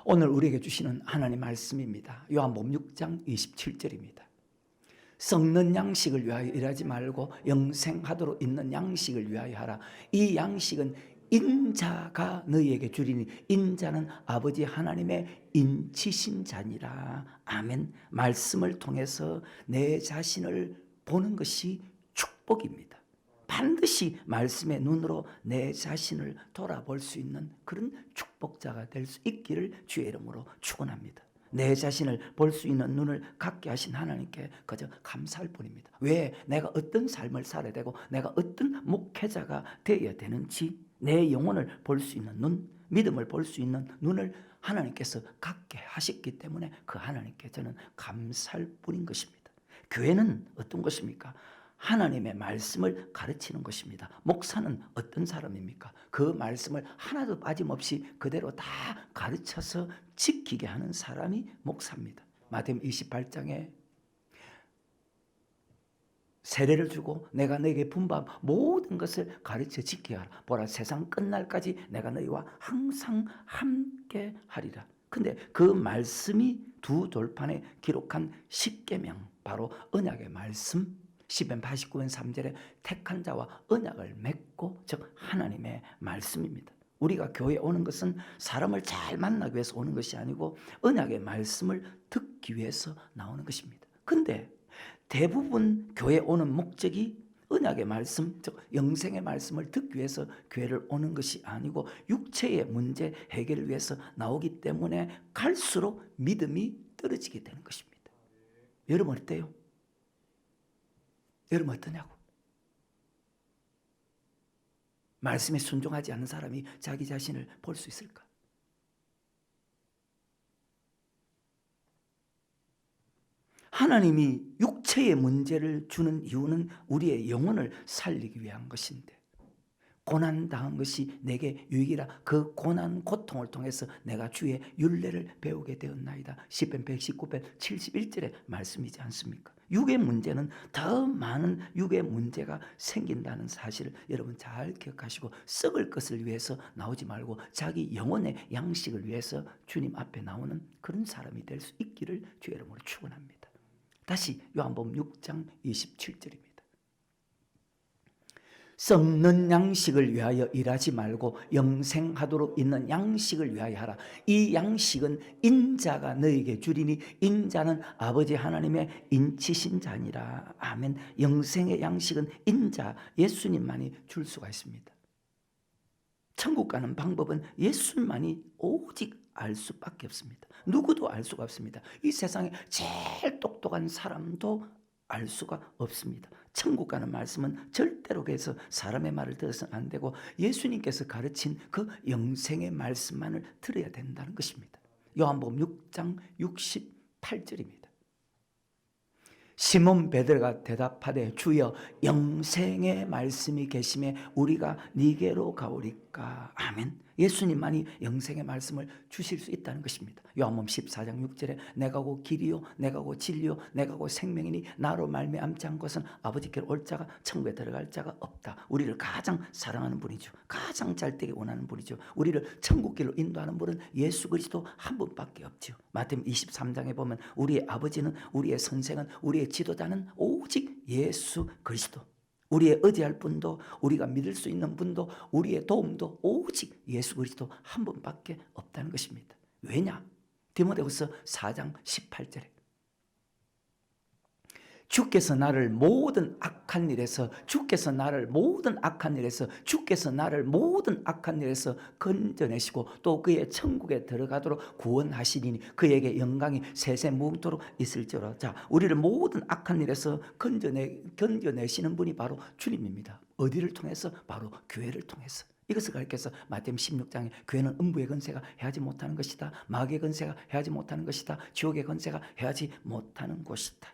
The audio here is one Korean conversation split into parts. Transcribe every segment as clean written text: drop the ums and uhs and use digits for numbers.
오늘 우리에게 주시는 하나님 말씀입니다. 요한복음 6장 27절입니다. 썩는 양식을 위하여 일하지 말고 영생하도록 있는 양식을 위하여 하라. 이 양식은 인자가 너희에게 주리니 인자는 아버지 하나님의 인치신 자니라. 아멘. 말씀을 통해서 내 자신을 보는 것이 축복입니다. 반드시 말씀의 눈으로 내 자신을 돌아볼 수 있는 그런 축복자가 될 수 있기를 주의 이름으로 축원합니다. 내 자신을 볼 수 있는 눈을 갖게 하신 하나님께 그저 감사할 뿐입니다. 왜 내가 어떤 삶을 살아야 되고 내가 어떤 목회자가 되어야 되는지 내 영혼을 볼 수 있는 눈, 믿음을 볼 수 있는 눈을 하나님께서 갖게 하셨기 때문에 그 하나님께 저는 감사할 뿐인 것입니다. 교회는 어떤 것입니까? 하나님의 말씀을 가르치는 것입니다. 목사는 어떤 사람입니까? 그 말씀을 하나도 빠짐없이 그대로 다 가르쳐서 지키게 하는 사람이 목사입니다. 마태복음 28장에 세례를 주고 내가 너에게 분부한 모든 것을 가르쳐 지키게 하라. 보라, 세상 끝날까지 내가 너희와 항상 함께 하리라. 근데 그 말씀이 두 돌판에 기록한 십계명, 바로 언약의 말씀, 시편 89편 3절에 택한 자와 언약을 맺고, 즉 하나님의 말씀입니다. 우리가 교회에 오는 것은 사람을 잘 만나기 위해서 오는 것이 아니고 언약의 말씀을 듣기 위해서 나오는 것입니다. 근데 대부분 교회에 오는 목적이 언약의 말씀, 즉 영생의 말씀을 듣기 위해서 교회를 오는 것이 아니고 육체의 문제 해결을 위해서 나오기 때문에 갈수록 믿음이 떨어지게 되는 것입니다. 여러분 어때요? 여러분 어떠냐고? 말씀에 순종하지 않는 사람이 자기 자신을 볼 수 있을까? 하나님이 육체의 문제를 주는 이유는 우리의 영혼을 살리기 위한 것인데, 고난당한 것이 내게 유익이라. 그 고난 고통을 통해서 내가 주의 율례를 배우게 되었나이다. 시편 119편 71절의 말씀이지 않습니까? 육의 문제는 더 많은 육의 문제가 생긴다는 사실을 여러분 잘 기억하시고, 썩을 것을 위해서 나오지 말고 자기 영혼의 양식을 위해서 주님 앞에 나오는 그런 사람이 될 수 있기를 주의 이름으로 축원합니다. 다시 요한복음 6장 27절입니다. 썩는 양식을 위하여 일하지 말고 영생하도록 있는 양식을 위하여 하라. 이 양식은 인자가 너에게 주리니 인자는 아버지 하나님의 인치신 자니라. 아멘. 영생의 양식은 인자 예수님만이 줄 수가 있습니다. 천국 가는 방법은 예수님만이 오직 알 수밖에 없습니다. 누구도 알 수가 없습니다. 이 세상에 제일 똑똑한 사람도 알 수가 없습니다. 천국 가는 말씀은 절대로 그래서 사람의 말을 들어서는 안 되고 예수님께서 가르친 그 영생의 말씀만을 들어야 된다는 것입니다. 요한복음 6장 68절입니다. 시몬 베드로가 대답하되 주여 영생의 말씀이 계심에 우리가 네게로 가오리까. 아멘. 예수님만이 영생의 말씀을 주실 수 있다는 것입니다. 요한복음 14장 6절에 내가 곧 길이요 내가 곧 진리요 내가 곧 생명이니 나로 말미암지 않고선 아버지께로 올 자가 천국에 들어갈 자가 없다. 우리를 가장 사랑하는 분이죠. 가장 잘 되게 원하는 분이죠. 우리를 천국길로 인도하는 분은 예수 그리스도 한 분밖에 없죠. 마태복음 23장에 보면 우리의 아버지는, 우리의 선생은, 우리의 지도자는 오직 예수 그리스도. 우리의 의지할 분도, 우리가 믿을 수 있는 분도, 우리의 도움도 오직 예수 그리스도 한 분밖에 없다는 것입니다. 왜냐? 디모데후서 4장 18절에 주께서 나를 모든 악한 일에서 주께서 나를 모든 악한 일에서 건져내시고 또 그의 천국에 들어가도록 구원하시리니 그에게 영광이 세세 무궁토록 있을지어다. 자, 우리를 모든 악한 일에서 건져내시는 분이 바로 주님입니다. 어디를 통해서? 바로 교회를 통해서. 이것을 가르쳐서 마태복음 16장에 교회는 음부의 권세가 해하지 못하는 것이다. 마귀의 권세가 해하지 못하는 것이다. 지옥의 권세가 해하지 못하는 곳이다.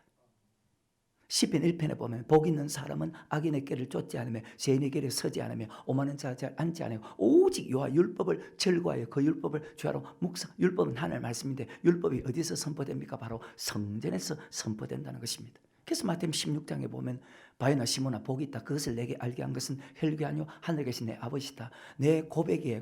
시편 1편에 보면 복 있는 사람은 악인의 길을 쫓지 않으며 죄인의 길에 서지 않으며 오만한 자에 앉지 않으며 오직 여호와 율법을 즐거워하여 그 율법을 주야로 묵상. 율법은 하나님의 말씀인데 율법이 어디서 선포됩니까? 바로 성전에서 선포된다는 것입니다. 그래서 마태복음 16장에 보면 바요나 시몬아 복이 있다. 그것을 내게 알게 한 것은 혈육이 아니요 하늘에 계신 내 아버지다. 내 고백에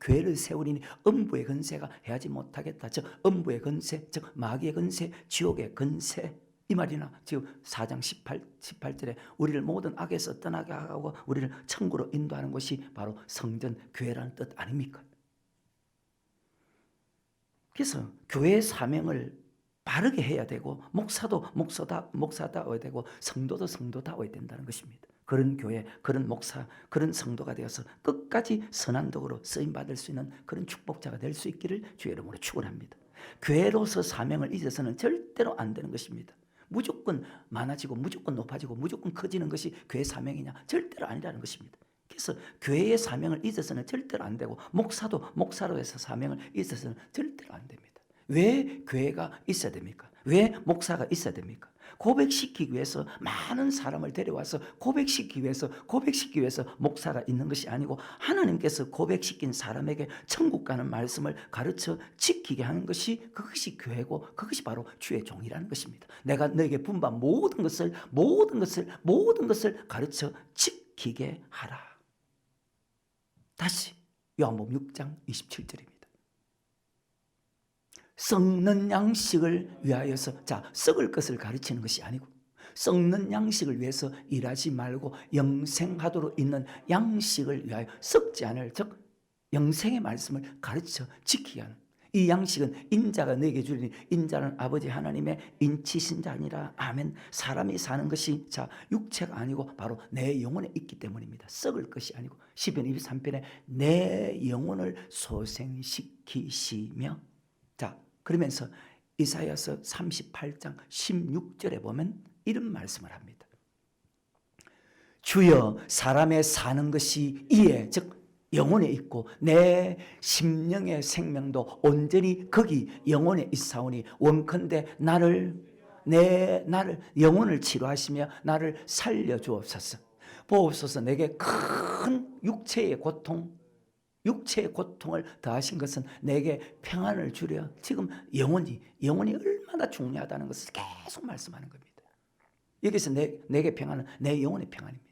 교회를 세우리니 음부의 건세가 해하지 못하겠다. 즉 음부의 건세, 즉 마귀의 건세, 지옥의 건세, 이 말이나 지금 4장 18절에 우리를 모든 악에서 떠나게 하고 우리를 천국으로 인도하는 것이 바로 성전 교회라는 뜻 아닙니까? 그래서 교회의 사명을 바르게 해야 되고 목사도 목사다워야 되고 성도도 성도다워야 된다는 것입니다. 그런 교회, 그런 목사, 그런 성도가 되어서 끝까지 선한 도구로 쓰임받을 수 있는 그런 축복자가 될 수 있기를 주의 이름으로 축원합니다. 교회로서 사명을 잊어서는 절대로 안 되는 것입니다. 무조건 많아지고 무조건 높아지고 무조건 커지는 것이 교회 사명이냐? 절대로 아니라는 것입니다. 그래서 교회의 사명을 잊어서는 절대로 안 되고 목사도 목사로 해서 사명을 잊어서는 절대로 안 됩니다. 왜 교회가 있어야 됩니까? 왜 목사가 있어야 됩니까? 고백시키기 위해서 많은 사람을 데려와서 고백시키기 위해서 목사가 있는 것이 아니고 하나님께서 고백시킨 사람에게 천국 가는 말씀을 가르쳐 지키게 하는 것이 그것이 교회고 그것이 바로 주의 종이라는 것입니다. 내가 너에게 분반 모든 것을 가르쳐 지키게 하라. 다시 요한복음 6장 27절입니다. 썩는 양식을 위하여서, 자, 썩을 것을 가르치는 것이 아니고 썩는 양식을 위해서 일하지 말고 영생하도록 있는 양식을 위하여 썩지 않을, 즉 영생의 말씀을 가르쳐 지키게 하는 이 양식은 인자가 너에게 주리니 인자는 아버지 하나님의 인치신 자니라. 아멘. 사람이 사는 것이 자 육체가 아니고 바로 내 영혼에 있기 때문입니다. 썩을 것이 아니고 시편 23편에 내 영혼을 소생시키시며, 자 그러면서 이사야서 38장 16절에 보면 이런 말씀을 합니다. 주여 사람의 사는 것이 이에, 즉 영혼에 있고 내 심령의 생명도 온전히 거기 영혼에 있사오니 원컨대 나를 영혼을 치료하시며 나를 살려주옵소서. 보옵소서. 내게 큰 육체의 고통을 더하신 것은 내게 평안을 주려. 지금 영혼이 얼마나 중요하다는 것을 계속 말씀하는 겁니다. 여기서 내게 평안은 내 영혼의 평안입니다.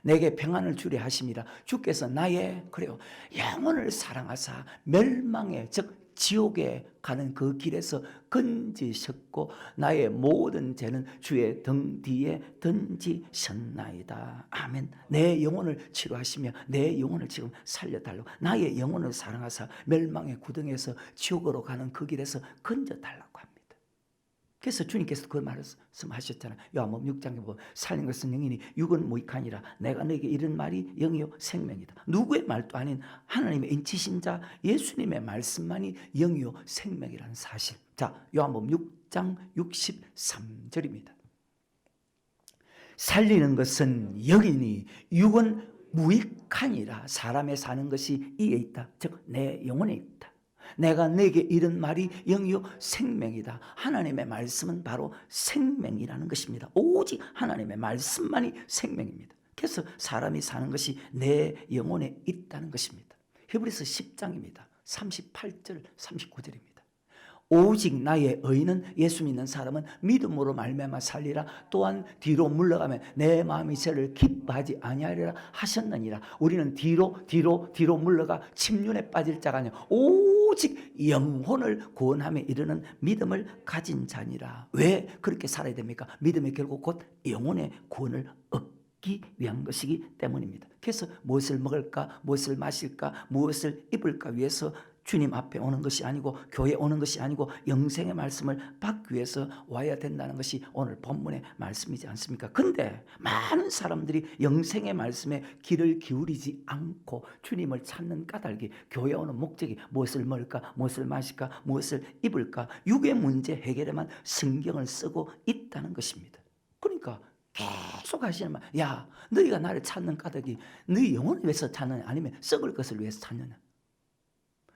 내게 평안을 주려 하심이라. 주께서 나의 영혼을 사랑하사 멸망에, 즉 지옥에 가는 그 길에서 건지셨고 나의 모든 죄는 주의 등 뒤에 던지셨나이다. 아멘. 내 영혼을 치료하시며 내 영혼을 지금 살려달라고, 나의 영혼을 사랑하사 멸망의 구덩이에서 지옥으로 가는 그 길에서 건져달라고 합니다. 그래서 주님께서 그 말씀하셨잖아요. 요한복음 6장에 보면 살린 것은 영이니 육은 무익하니라. 내가 너에게 이런 말이 영이요 생명이다. 누구의 말도 아닌 하나님의 인치신 자 예수님의 말씀만이 영이요 생명이라는 사실. 자, 요한복음 6장 63절입니다. 살리는 것은 영이니 육은 무익하니라. 사람의 사는 것이 이에 있다. 즉 내 영혼에 있다. 내가 내게 이런 말이 영이요 생명이다. 하나님의 말씀은 바로 생명이라는 것입니다. 오직 하나님의 말씀만이 생명입니다. 그래서 사람이 사는 것이 내 영혼에 있다는 것입니다. 히브리서 10장입니다. 38절 39절입니다. 오직 나의 의는 예수 믿는 사람은 믿음으로 말미암아 살리라. 또한 뒤로 물러가면 내 마음이 저를 기뻐하지 아니하리라 하셨느니라. 우리는 뒤로 물러가 침륜에 빠질 자가 아니라 오직 영혼을 구원함에 이르는 믿음을 가진 자니라. 왜 그렇게 살아야 됩니까? 믿음이 결국 곧 영혼의 구원을 얻기 위한 것이기 때문입니다. 그래서 무엇을 먹을까, 무엇을 마실까, 무엇을 입을까 위해서 주님 앞에 오는 것이 아니고 교회에 오는 것이 아니고 영생의 말씀을 받기 위해서 와야 된다는 것이 오늘 본문의 말씀이지 않습니까? 근데 많은 사람들이 영생의 말씀에 귀를 기울이지 않고 주님을 찾는 까닭이, 교회에 오는 목적이 무엇을 먹을까, 무엇을 마실까, 무엇을 입을까, 육의 문제 해결에만 성경을 쓰고 있다는 것입니다. 그러니까 계속 하시는 말, 야 너희가 나를 찾는 까닭이 너희 영혼을 위해서 찾느냐 아니면 썩을 것을 위해서 찾느냐.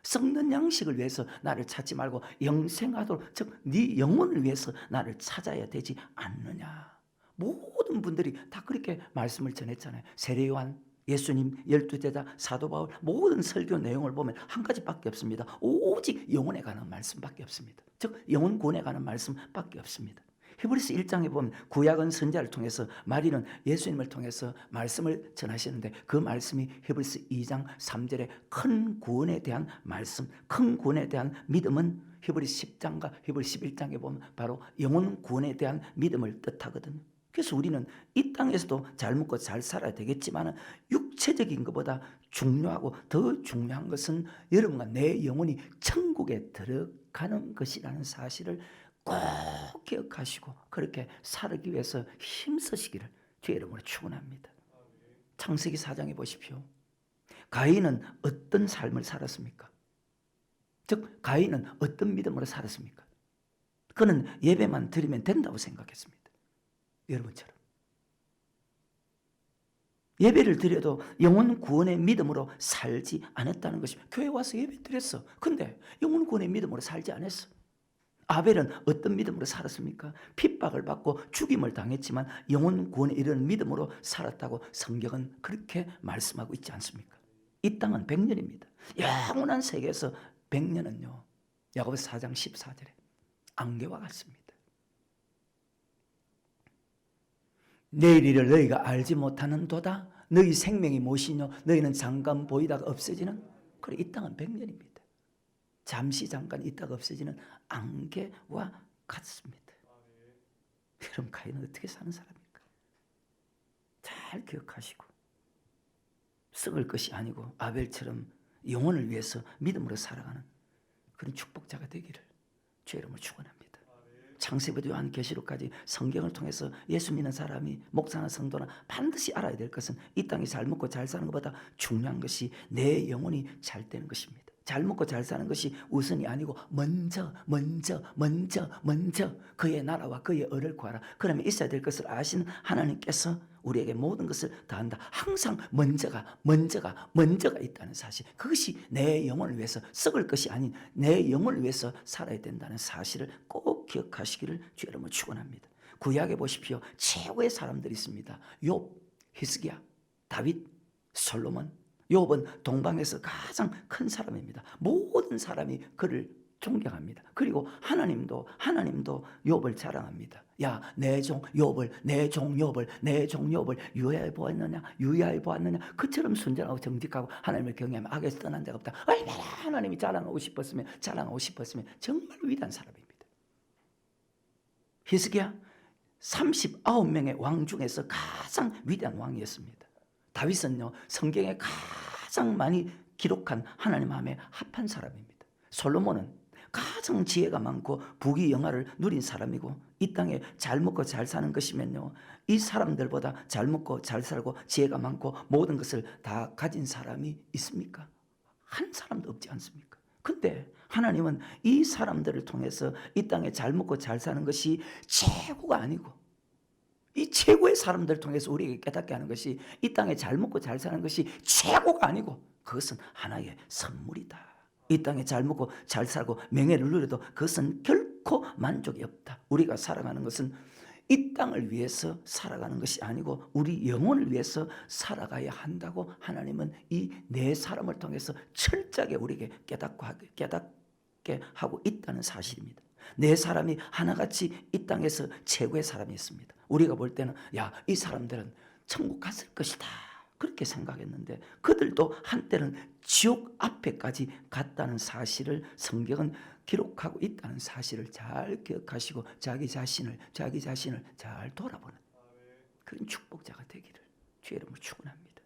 썩는 양식을 위해서 나를 찾지 말고 영생하도록, 즉 네 영혼을 위해서 나를 찾아야 되지 않느냐. 모든 분들이 다 그렇게 말씀을 전했잖아요. 세례요한, 예수님, 12제자, 사도 바울 모든 설교 내용을 보면 한 가지밖에 없습니다. 오직 영혼에 관한 말씀밖에 없습니다. 즉 영혼 구원에 관한 말씀밖에 없습니다. 히브리서 1장에 보면 구약은 선지자를 통해서, 마리는 예수님을 통해서 말씀을 전하시는데 그 말씀이 히브리서 2장 3절에 큰 구원에 대한 말씀, 큰 구원에 대한 믿음은 히브리서 10장과 히브리서 11장에 보면 바로 영혼 구원에 대한 믿음을 뜻하거든요. 그래서 우리는 이 땅에서도 잘 먹고 잘 살아야 되겠지만 육체적인 것보다 중요하고 더 중요한 것은 여러분과 내 영혼이 천국에 들어가는 것이라는 사실을 꼭 기억하시고 그렇게 살기 위해서 힘쓰시기를 주의 이름으로 축원합니다. 창세기 4장에 보십시오. 가인은 어떤 삶을 살았습니까? 즉 가인은 어떤 믿음으로 살았습니까? 그는 예배만 드리면 된다고 생각했습니다. 여러분처럼 예배를 드려도 영혼 구원의 믿음으로 살지 않았다는 것입니다. 교회 와서 예배 드렸어. 근데 영혼 구원의 믿음으로 살지 않았어. 아벨은 어떤 믿음으로 살았습니까? 핍박을 받고 죽임을 당했지만 영혼 구원에 이르는 믿음으로 살았다고 성경은 그렇게 말씀하고 있지 않습니까? 이 땅은 100년입니다. 영원한 세계에서 100년은요, 야고보서 4장 14절에 안개와 같습니다. 내일 일을 너희가 알지 못하는 도다. 너희 생명이 무엇이뇨? 너희는 잠깐 보이다가 없어지는. 그래, 이 땅은 100년입니다. 잠시 잠깐 있다가 없어지는 안개와 같습니다. 여러분 가인은 어떻게 사는 사람입니까? 잘 기억하시고 썩을 것이 아니고 아벨처럼 영혼을 위해서 믿음으로 살아가는 그런 축복자가 되기를 주의 이름으로 축원합니다. 창세기부터 요한계시록까지 성경을 통해서 예수 믿는 사람이 목사나 성도나 반드시 알아야 될 것은 이 땅에 잘 먹고 잘 사는 것보다 중요한 것이 내 영혼이 잘 되는 것입니다. 잘 먹고 잘 사는 것이 우선이 아니고 먼저 그의 나라와 그의 의를 구하라. 그러면 있어야 될 것을 아시는 하나님께서 우리에게 모든 것을 다한다. 항상 먼저가 있다는 사실, 그것이 내 영혼을 위해서 썩을 것이 아닌 내 영혼을 위해서 살아야 된다는 사실을 꼭 기억하시기를 주의 이름으로 축원합니다. 구약에 보십시오. 최고의 사람들이 있습니다. 욥, 히스기야, 다윗, 솔로몬. 욥은 동방에서 가장 큰 사람입니다. 모든 사람이 그를 존경합니다. 그리고 하나님도 욥을 자랑합니다. 야, 내 종 욥을 유야해 보았느냐. 그처럼 순전하고 정직하고 하나님을 경외하며 악에서 떠난 자가 없다. 얼마나 하나님이 자랑하고 싶었으면 정말 위대한 사람입니다. 히스기야 39명의 왕 중에서 가장 위대한 왕이었습니다. 다윗은요, 성경에 가장 많이 기록한 하나님 마음에 합한 사람입니다. 솔로몬은 가장 지혜가 많고 부귀영화를 누린 사람이고, 이 땅에 잘 먹고 잘 사는 것이면요, 이 사람들보다 잘 먹고 잘 살고 지혜가 많고 모든 것을 다 가진 사람이 있습니까? 한 사람도 없지 않습니까? 근데 하나님은 이 사람들을 통해서 이 땅에 잘 먹고 잘 사는 것이 최고가 아니고, 이 최고의 사람들을 통해서 우리에게 깨닫게 하는 것이 이 땅에 잘 먹고 잘 사는 것이 최고가 아니고 그것은 하나의 선물이다. 이 땅에 잘 먹고 잘 살고 명예를 누려도 그것은 결코 만족이 없다. 우리가 살아가는 것은 이 땅을 위해서 살아가는 것이 아니고 우리 영혼을 위해서 살아가야 한다고 하나님은 이 네 사람을 통해서 철저하게 우리에게 깨닫게 하고 있다는 사실입니다. 네 사람이 하나같이 이 땅에서 최고의 사람이었습니다. 우리가 볼 때는 야, 이 사람들은 천국 갔을 것이다 그렇게 생각했는데 그들도 한때는 지옥 앞에까지 갔다는 사실을 성경은 기록하고 있다는 사실을 잘 기억하시고 자기 자신을 잘 돌아보는 그런 축복자가 되기를 주의 이름으로 축원합니다.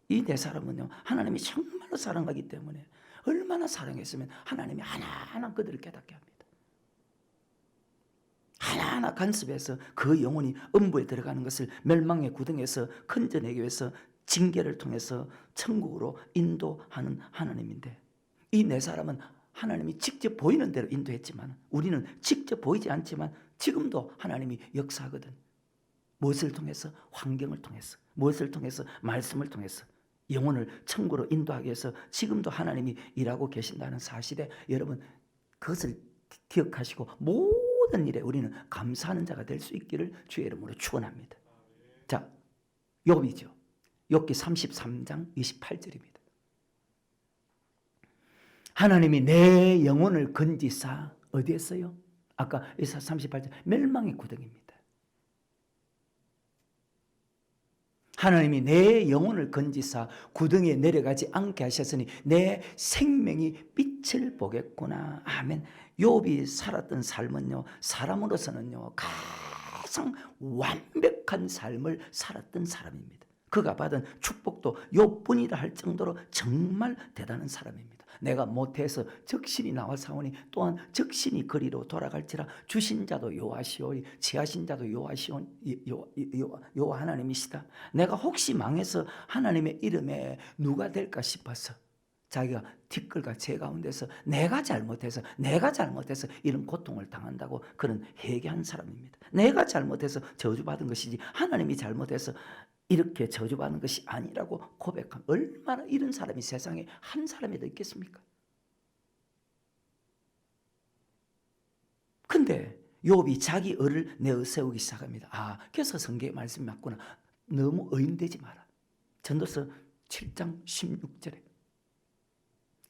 이 네 사람은요, 하나님이 정말로 사랑하기 때문에 얼마나 사랑했으면 하나님이 하나하나 그들을 깨닫게 합니다. 하나하나 간섭해서 그 영혼이 음부에 들어가는 것을 멸망의 구덩이에서 건져내기 위해서 징계를 통해서 천국으로 인도하는 하나님인데, 이 네 사람은 하나님이 직접 보이는 대로 인도했지만 우리는 직접 보이지 않지만 지금도 하나님이 역사하거든. 무엇을 통해서? 환경을 통해서. 무엇을 통해서? 말씀을 통해서. 영혼을 천국으로 인도하기 위해서 지금도 하나님이 일하고 계신다는 사실에 여러분 그것을 기억하시고 모든 일에 우리는 감사하는 자가 될 수 있기를 주의 이름으로 축원합니다. 자, 욥이죠. 욥기 33장 28절입니다. 하나님이 내 영혼을 건지사 어디에 써요? 아까 이사 38절 멸망의 구덩입니다. 하나님이 내 영혼을 건지사 구덩이에 내려가지 않게 하셨으니 내 생명이 빛을 보겠구나. 아멘. 욥이 살았던 삶은요, 사람으로서는요 가장 완벽한 삶을 살았던 사람입니다. 그가 받은 축복도 욥뿐이라 할 정도로 정말 대단한 사람입니다. 내가 못해서 적신이 나와사오니 또한 적신이 그리로 돌아갈지라. 주신 자도 여호와시오니 취하신 자도 여호와 하나님이시다. 내가 혹시 망해서 하나님의 이름에 누가 될까 싶어서 자기가 티끌과 재 가운데서 내가 잘못해서 이런 고통을 당한다고 그는 회개한 사람입니다. 내가 잘못해서 저주받은 것이지 하나님이 잘못해서 이렇게 저주받는 것이 아니라고 고백한, 얼마나 이런 사람이 세상에 한 사람이 더 있겠습니까? 근데 욥이 자기 을을 내세우기 시작합니다. 그래서 성경의 말씀이 맞구나. 너무 의인되지 마라. 전도서 7장 16절에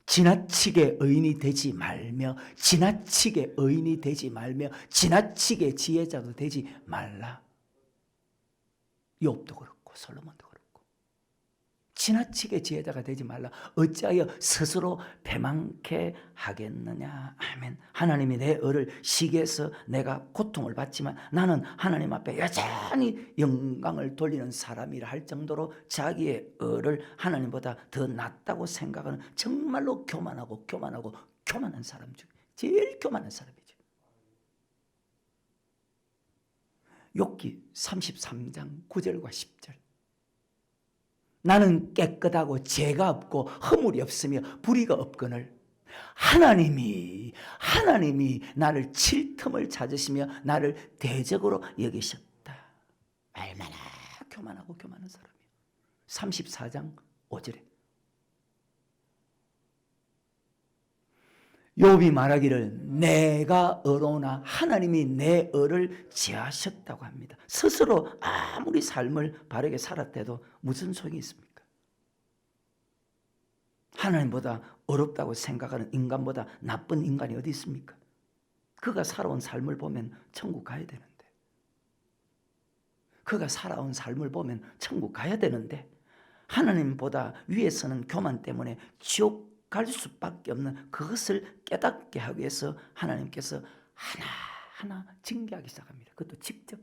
지나치게 의인이 되지 말며 지나치게 지혜자도 되지 말라. 욥도 그렇고 솔로몬도 그렇고 지나치게 지혜자가 되지 말라. 어찌하여 스스로 배망케 하겠느냐. 아멘. 하나님이 내 을을 시기해서 내가 고통을 받지만 나는 하나님 앞에 여전히 영광을 돌리는 사람이라 할 정도로 자기의 을을 하나님보다 더 낫다고 생각하는 정말로 교만한 사람 중 제일 교만한 사람이죠. 욥기 33장 9절과 10절. 나는 깨끗하고 죄가 없고 허물이 없으며 불의가 없거늘 하나님이 나를 칠 틈을 찾으시며 나를 대적으로 여기셨다. 얼마나 교만한 사람이에요. 34장 5절에 욥이 말하기를 내가 의로우나 하나님이 내 의를 제하셨다고 합니다. 스스로 아무리 삶을 바르게 살았대도 무슨 소용이 있습니까? 하나님보다 어렵다고 생각하는 인간보다 나쁜 인간이 어디 있습니까? 그가 살아온 삶을 보면 천국 가야 되는데, 하나님보다 위에서는 교만 때문에 지옥 갈 수밖에 없는 그것을 깨닫게 하기 위해서 하나님께서 하나하나 징계하기 시작합니다. 그것도 직접.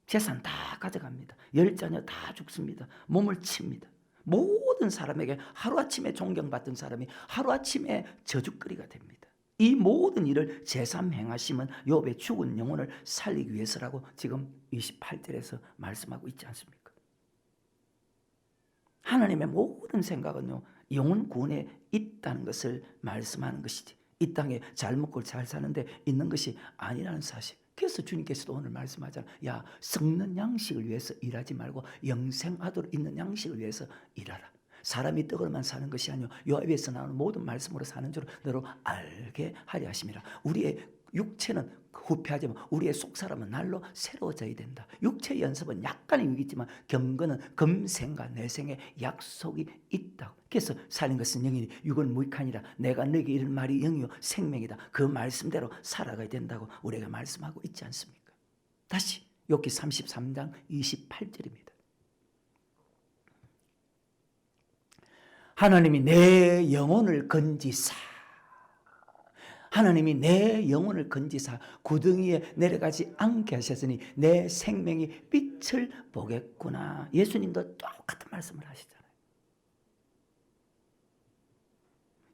재산 다 가져갑니다. 10자녀 다 죽습니다. 몸을 칩니다. 모든 사람에게 하루아침에 존경받던 사람이 하루아침에 저주거리가 됩니다. 이 모든 일을 제3 행하심은 욥의 죽은 영혼을 살리기 위해서라고 지금 28절에서 말씀하고 있지 않습니까? 하나님의 모든 생각은요, 영혼 구원에 있다는 것을 말씀하는 것이지 이 땅에 잘 먹고 잘 사는데 있는 것이 아니라는 사실. 그래서 주님께서도 오늘 말씀하잖아요. 야, 썩는 양식을 위해서 일하지 말고 영생하도록 있는 양식을 위해서 일하라. 사람이 떡으로만 사는 것이 아니요 요압에서 나오는 모든 말씀으로 사는 줄 너로 알게 하려 하심이라. 우리의 육체는 후패하지만 우리의 속사람은 날로 새로워져야 된다. 육체의 연습은 약간의 위기지만 경건은 금생과 내생의 약속이 있다. 그래서 살린 것은 영이니 육은 무익하니라. 내가 너에게 이른 말이 영이요 생명이다. 그 말씀대로 살아가야 된다고 우리가 말씀하고 있지 않습니까? 다시 욥기 33장 28절입니다. 하나님이 내 영혼을 건지사 구덩이에 내려가지 않게 하셨으니 내 생명이 빛을 보겠구나. 예수님도 똑같은 말씀을 하시잖아요.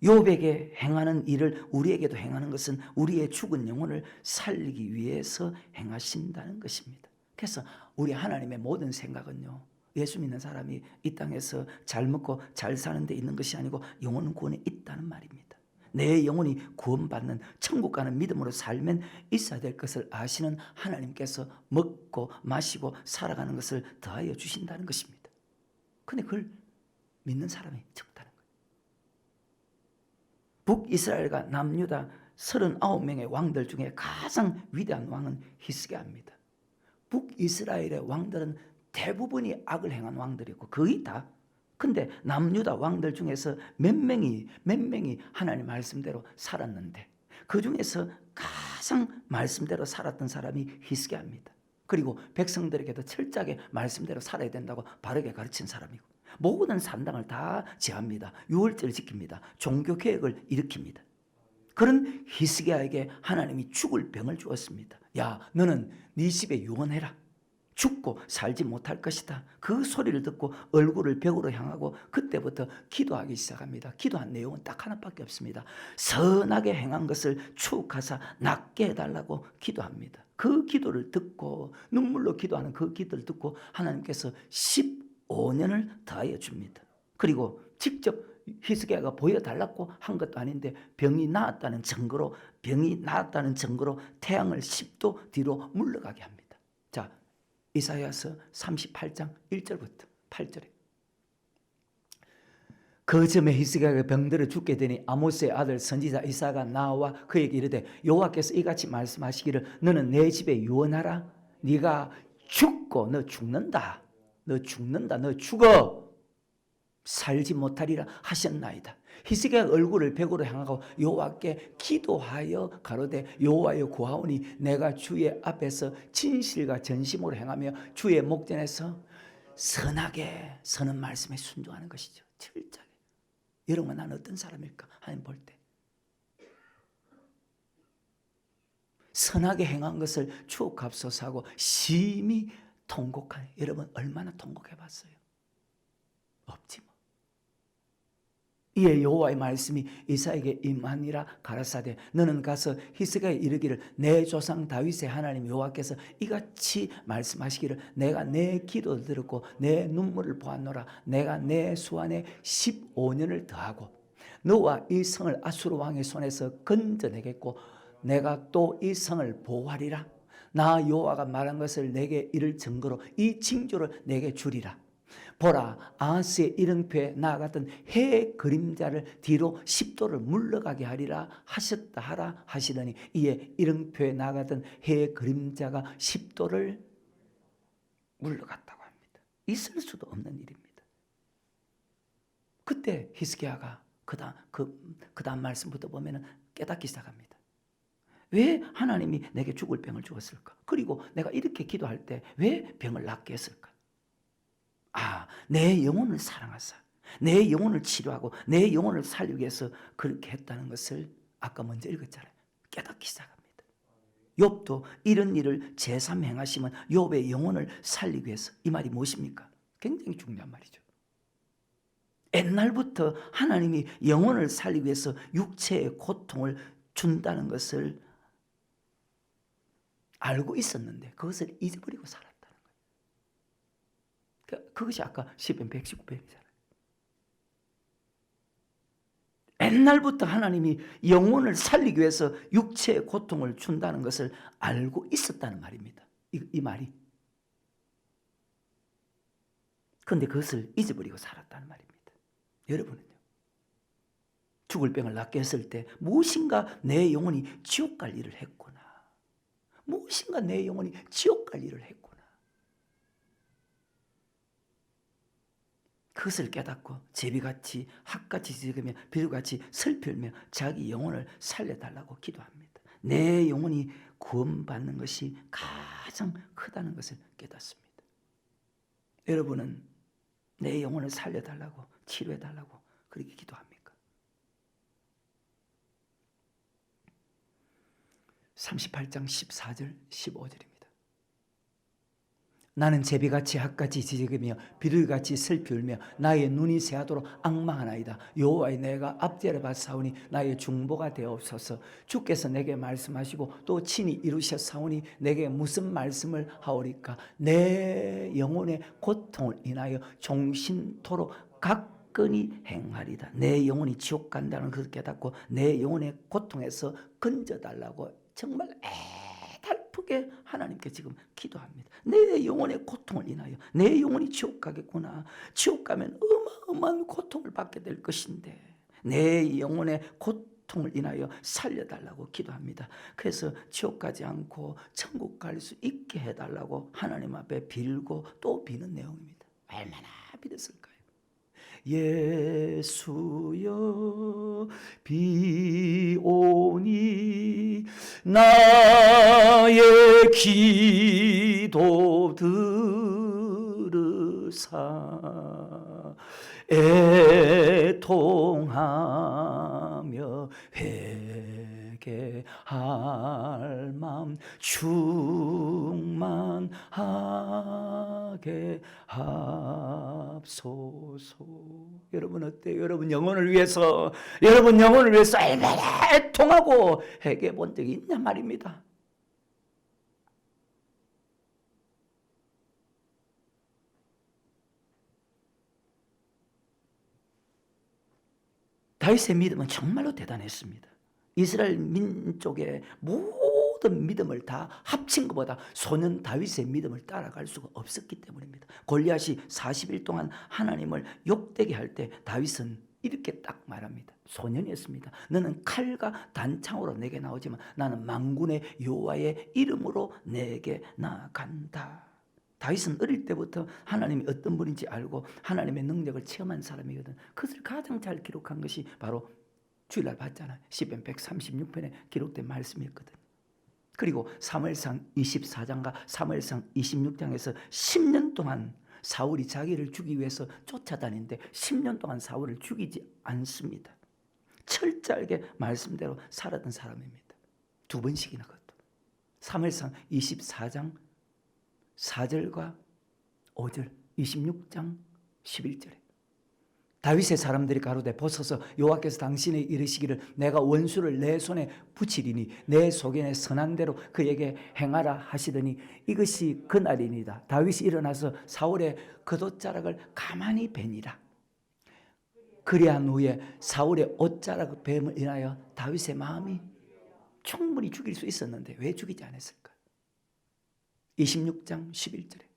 욥에게 행하는 일을 우리에게도 행하는 것은 우리의 죽은 영혼을 살리기 위해서 행하신다는 것입니다. 그래서 우리 하나님의 모든 생각은요, 예수 믿는 사람이 이 땅에서 잘 먹고 잘 사는 데 있는 것이 아니고 영혼 구원에 있다는 말입니다. 내 영혼이 구원받는 천국 가는 믿음으로 살면 있어야 될 것을 아시는 하나님께서 먹고 마시고 살아가는 것을 더하여 주신다는 것입니다. 그런데 그걸 믿는 사람이 적다는 거예요. 북이스라엘과 남유다 39명의 왕들 중에 가장 위대한 왕은 히스기야입니다. 북이스라엘의 왕들은 대부분이 악을 행한 왕들이고 거의 다. 근데 남유다 왕들 중에서 몇 명이 하나님 말씀대로 살았는데 그 중에서 가장 말씀대로 살았던 사람이 히스기야입니다. 그리고 백성들에게도 철저하게 말씀대로 살아야 된다고 바르게 가르친 사람이고 모든 산당을 다 제합니다. 유월절을 지킵니다. 종교개혁을 일으킵니다. 그런 히스기야에게 하나님이 죽을 병을 주었습니다. 야, 너는 네 집에 유언해라. 죽고 살지 못할 것이다. 그 소리를 듣고 얼굴을 벽으로 향하고 그때부터 기도하기 시작합니다. 기도한 내용은 딱 하나밖에 없습니다. 선하게 행한 것을 추억하사 낫게 해달라고 기도합니다. 그 기도를 듣고 눈물로 기도하는 그 기도를 듣고 하나님께서 15년을 더하여 줍니다. 그리고 직접 히스기야가 보여달라고 한 것도 아닌데 병이 나았다는 증거로 태양을 10도 뒤로 물러가게 합니다. 자, 이사야서 38장 1절부터 8절에 그 즈음에 히스기야가 병들어 죽게 되니 아모스의 아들 선지자 이사야가 나와 그에게 이르되 여호와께서 이같이 말씀하시기를 너는 내 집에 유언하라. 네가 죽고 너 죽는다. 너 죽어. 살지 못하리라 하셨나이다. 히스기야가 얼굴을 벽으로 향하고 여호와께 기도하여 가로되 여호와여 구하오니 내가 주의 앞에서 진실과 전심으로 행하며 주의 목전에서 선한 말씀에 순종하는 것이죠. 철저하게. 여러분 나는 어떤 사람일까 하나님 볼 때 선하게 행한 것을 추억합소서 하고 심히 통곡한 여러분 얼마나 통곡해 봤어요? 없지 뭐. 이에 여호와의 말씀이 이사야에게 임하니라 가라사대 너는 가서 히스기야에 이르기를 내 조상 다윗의 하나님 여호와께서 이같이 말씀하시기를 내가 내 기도를 들었고 내 눈물을 보았노라. 내가 내 수완에 15년을 더하고 너와 이 성을 아수르 왕의 손에서 건져내겠고 내가 또 이 성을 보호하리라. 나 여호와가 말한 것을 내게 이를 증거로 이 징조를 내게 주리라. 보라 아하스의 일흔표에 나아갔던 해의 그림자를 뒤로 10도를 물러가게 하리라 하셨다 하라 하시더니 이에 일흔표에 나아갔던 해의 그림자가 10도를 물러갔다고 합니다. 있을 수도 없는 일입니다. 그때 히스기야가 그 다음 말씀부터 보면 깨닫기 시작합니다. 왜 하나님이 내게 죽을 병을 주었을까? 그리고 내가 이렇게 기도할 때 왜 병을 낫게 했을까? 내 영혼을 사랑하사 내 영혼을 치료하고 내 영혼을 살리기 위해서 그렇게 했다는 것을 아까 먼저 읽었잖아요. 깨닫기 시작합니다. 욥도 이런 일을 제3 행하시면 욥의 영혼을 살리기 위해서 이 말이 무엇입니까? 굉장히 중요한 말이죠. 옛날부터 하나님이 영혼을 살리기 위해서 육체의 고통을 준다는 것을 알고 있었는데 그것을 잊어버리고 살았다. 그것이 아까 시편 119편이잖아요. 옛날부터 하나님이 영혼을 살리기 위해서 육체의 고통을 준다는 것을 알고 있었다는 말입니다. 이 말이. 그런데 그것을 잊어버리고 살았다는 말입니다. 여러분은요? 죽을 병을 낫게 했을 때 무엇인가 내 영혼이 지옥 갈 일을 했구나. 무엇인가 내 영혼이 지옥 갈 일을 했구나. 그것을 깨닫고 제비같이 학같이 지으며 비둘같이 슬피며 자기 영혼을 살려달라고 기도합니다. 내 영혼이 구원받는 것이 가장 크다는 것을 깨닫습니다. 여러분은 내 영혼을 살려달라고 치료해달라고 그렇게 기도합니까? 38장 14절 15절입니다. 나는 제비같이 학같이 지저귀며 비둘기같이 슬피 울며 나의 눈이 새하도록 악망하나이다. 여호와의 내가 압제를 받사오니 나의 중보가 되옵소서. 주께서 내게 말씀하시고 또 친히 이루셨사오니 내게 무슨 말씀을 하오리까? 내 영혼의 고통을 인하여 종신토록 각건히 행하리다. 내 영혼이 지옥 간다는 것을 깨닫고 내 영혼의 고통에서 건져달라고 정말 애달프게 하나님께 지금 기도합니다. 내 영혼의 고통을 인하여 내 영혼이 지옥 가겠구나. 지옥 가면 어마어마한 고통을 받게 될 것인데 내 영혼의 고통을 인하여 살려달라고 기도합니다. 그래서 지옥 가지 않고 천국 갈 수 있게 해달라고 하나님 앞에 빌고 또 비는 내용입니다. 얼마나 빌었을까요? 예수여 비오니 나의 기도 들으사 애통하며 회개할 마음 충만하게 합소서. 여러분 어때요? 여러분 영혼을 위해서 얼마나 애통하고 회개해 본 적이 있냐 말입니다. 다윗의 믿음은 정말로 대단했습니다. 이스라엘 민족의 모든 믿음을 다 합친 것보다 소년 다윗의 믿음을 따라갈 수가 없었기 때문입니다. 골리앗이 40일 동안 하나님을 욕되게 할 때 다윗은 이렇게 딱 말합니다. 소년이었습니다. 너는 칼과 단창으로 내게 나오지만 나는 만군의 여호와의 이름으로 내게 나간다. 다윗은 어릴 때부터 하나님이 어떤 분인지 알고 하나님의 능력을 체험한 사람이거든. 그것을 가장 잘 기록한 것이 바로 주일날 봤잖아요. 시편 136편에 기록된 말씀이었거든. 그리고 사무엘상 24장과 사무엘상 26장에서 10년 동안 사울이 자기를 죽이기 위해서 쫓아다니는데 10년 동안 사울을 죽이지 않습니다. 철저하게 말씀대로 살았던 사람입니다. 두 번씩이나 그것도. 사무엘상 24장 4절과 5절, 26장 11절에 다윗의 사람들이 가로되 보소서 여호와께서 당신에게 이르시기를 내가 원수를 내 손에 붙이리니 내 소견에 선한 대로 그에게 행하라 하시더니 이것이 그날이니이다. 다윗이 일어나서 사울의 겉옷자락을 가만히 베니라. 그리한 후에 사울의 옷자락 뱀을 인하여 다윗의 마음이 충분히 죽일 수 있었는데 왜 죽이지 않았을까? 26장 11절에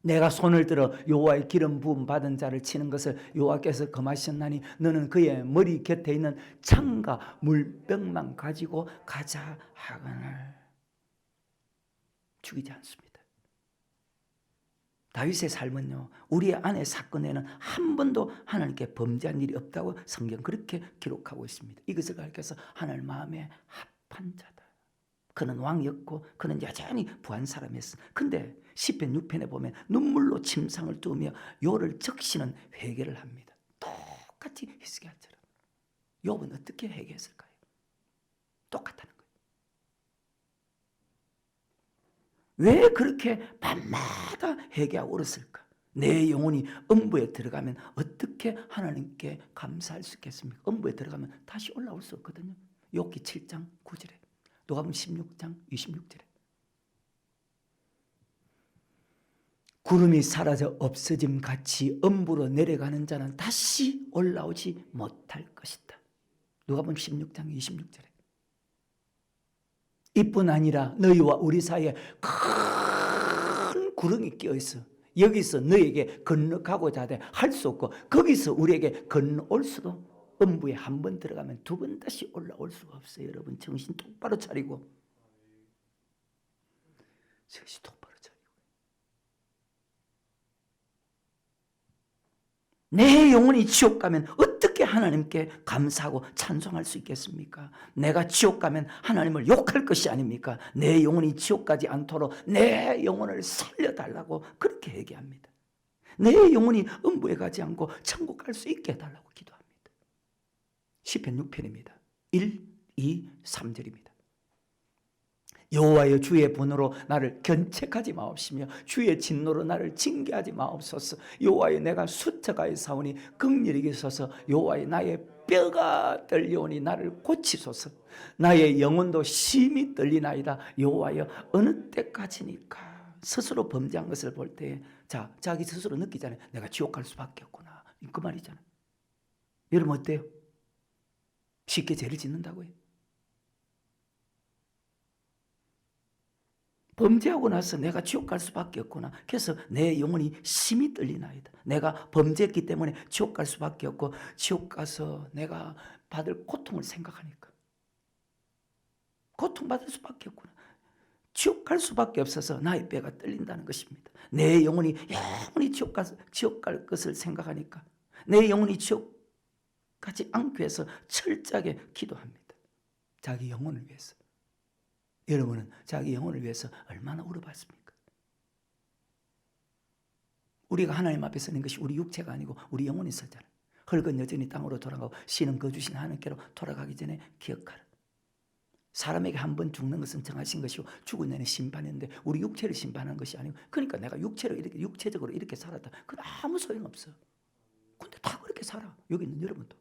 내가 손을 들어 여호와의 기름 부음 받은 자를 치는 것을 여호와께서 금하셨나니 너는 그의 머리 곁에 있는 창과 물병만 가지고 가자 하거늘. 죽이지 않습니다. 다윗의 삶은요, 우리의 아내 사건에는 한 번도 하나님께 범죄한 일이 없다고 성경 그렇게 기록하고 있습니다. 이것을 가르쳐서 하나님 마음에 합한 자다. 그는 왕이었고 그는 여전히 부한 사람이었어. 근데 시편 6편에 보면 눈물로 침상을 두으며 요를 적시는 회개를 합니다. 똑같이 히스기야처럼. 욥은 어떻게 회개했을까요? 똑같다는 거예요. 왜 그렇게 밤마다 회개하고 울었을까? 내 영혼이 음부에 들어가면 어떻게 하나님께 감사할 수 있겠습니까? 음부에 들어가면 다시 올라올 수 없거든요. 욥기 7장 9절에 누가복음 16장 26절에 구름이 사라져 없어짐 같이 음부로 내려가는 자는 다시 올라오지 못할 것이다. 누가복음 16장 26절에 이뿐 아니라 너희와 우리 사이에 큰 구름이 끼어있어. 여기서 너에게 건너가고자 하되 할 수 없고 거기서 우리에게 건너올 수도 음부에 한 번 들어가면 두 번 다시 올라올 수가 없어요. 여러분 정신 똑바로 차리고 정신 똑바로 차리고 내 영혼이 지옥 가면 어떻게 하나님께 감사하고 찬송할 수 있겠습니까? 내가 지옥 가면 하나님을 욕할 것이 아닙니까? 내 영혼이 지옥 가지 않도록 내 영혼을 살려달라고 그렇게 얘기합니다. 내 영혼이 음부에 가지 않고 천국 갈 수 있게 해달라고 기도합니다. 시편 6편입니다. 1, 2, 3절입니다. 여호와여 주의 분으로 나를 견책하지 마옵시며 주의 진노로 나를 징계하지 마옵소서. 여호와여 내가 수처가에 사오니 긍휼히 여기소서. 여호와여 나의 뼈가 떨려오니 나를 고치소서. 나의 영혼도 심히 떨리나이다. 여호와여 어느 때까지니까. 스스로 범죄한 것을 볼 때 자기 스스로 느끼잖아요. 내가 지옥 갈 수밖에 없구나. 그 말이잖아요. 여러분 어때요? 쉽게 죄를 짓는다고요? 범죄하고 나서 내가 지옥 갈 수밖에 없구나. 그래서 내 영혼이 심히 떨리나이다. 내가 범죄했기 때문에 지옥 갈 수밖에 없고 지옥 가서 내가 받을 고통을 생각하니까 고통받을 수밖에 없구나. 지옥 갈 수밖에 없어서 나의 뼈가 떨린다는 것입니다. 내 영혼이 영원히 지옥 갈 것을 생각하니까 내 영혼이 지옥 가지 않기 위해서 철저하게 기도합니다. 자기 영혼을 위해서. 여러분은 자기 영혼을 위해서 얼마나 울어봤습니까? 우리가 하나님 앞에 서는 것이 우리 육체가 아니고 우리 영혼이 서잖아요. 흙은 여전히 땅으로 돌아가고 씨는 거주신 하나님께로 돌아가기 전에 기억하라. 사람에게 한 번 죽는 것은 정하신 것이고 죽은 자는 심판인데 우리 육체를 심판하는 것이 아니고, 그러니까 내가 육체적으로 이렇게 살았다. 그건 아무 소용없어. 근데 다 그렇게 살아. 여기 있는 여러분도.